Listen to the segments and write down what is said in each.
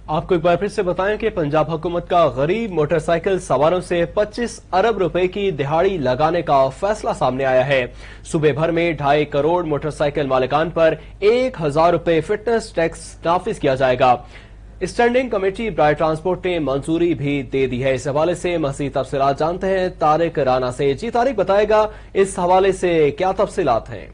आपको एक बार फिर से बताएं कि पंजाब हुकूमत का गरीब मोटरसाइकिल सवारों से 25 अरब रुपए की दिहाड़ी लगाने का फैसला सामने आया है। सूबे भर में 2.5 करोड़ मोटरसाइकिल मालिकान पर 1,000 रुपए फिटनेस टैक्स नाफिज किया जाएगा। स्टैंडिंग कमेटी बराए ट्रांसपोर्ट ने मंजूरी भी दे दी है। इस हवाले से मज़ीद तफसीलात जानते हैं तारिक राना से। जी तारिक, बताएगा इस हवाले से क्या तफसीलात हैं?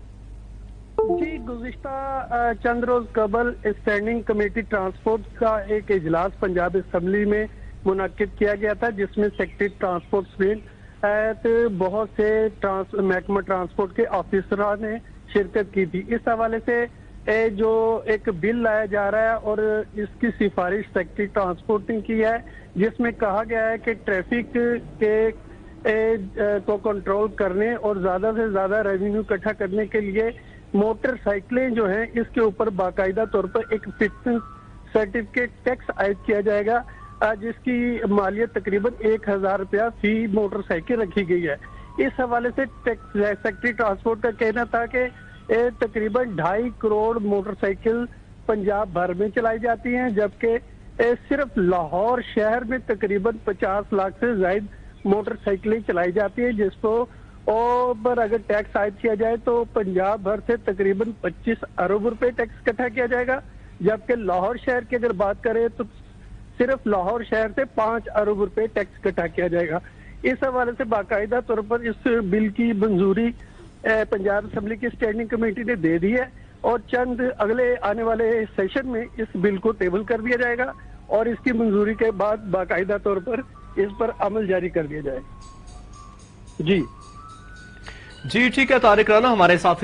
जी, गुज़िश्ता चंद रोज कबल स्टैंडिंग कमेटी ट्रांसपोर्ट का एक इजलास पंजाब असेंबली में मुनक्किद किया गया था, जिसमें सेक्रेटरी ट्रांसपोर्ट समेत बहुत से महकमा ट्रांसपोर्ट के ऑफिसरों ने शिरकत की थी। इस हवाले से जो एक बिल लाया जा रहा है और इसकी सिफारिश सेक्रेटरी ट्रांसपोर्ट ने की है, जिसमें कहा गया है कि ट्रैफिक के को कंट्रोल करने और ज्यादा से ज्यादा रेवेन्यू इकट्ठा करने के लिए मोटरसाइकिलें जो हैं इसके ऊपर बाकायदा तौर पर एक फिटनेस सर्टिफिकेट टैक्स आयद किया जाएगा, जिसकी मालियत तकरीबन 1,000 रुपया फी मोटरसाइकिल रखी गई है। इस हवाले से सेक्रेटरी ट्रांसपोर्ट का कहना था कि तकरीबन 2.5 करोड़ मोटरसाइकिल पंजाब भर में चलाई जाती हैं, जबकि सिर्फ लाहौर शहर में तकरीबन 50 लाख से ज्यादा मोटरसाइकिलें चलाई जाती हैं, जिसको पर अगर टैक्स आयद किया जाए तो पंजाब भर से तकरीबन 25 अरब रुपए टैक्स इकट्ठा किया जाएगा, जबकि लाहौर शहर की अगर बात करें तो सिर्फ लाहौर शहर से 5 अरब रुपए टैक्स इकट्ठा किया जाएगा। इस हवाले से बाकायदा तौर पर इस बिल की मंजूरी पंजाब असेंबली की स्टैंडिंग कमेटी ने दे दी है और चंद अगले आने वाले सेशन में इस बिल को टेबल कर दिया जाएगा और इसकी मंजूरी के बाद बाकायदा तौर पर इस पर अमल जारी कर दिया जाएगा। जी ठीक है तारिक राना, हमारे साथ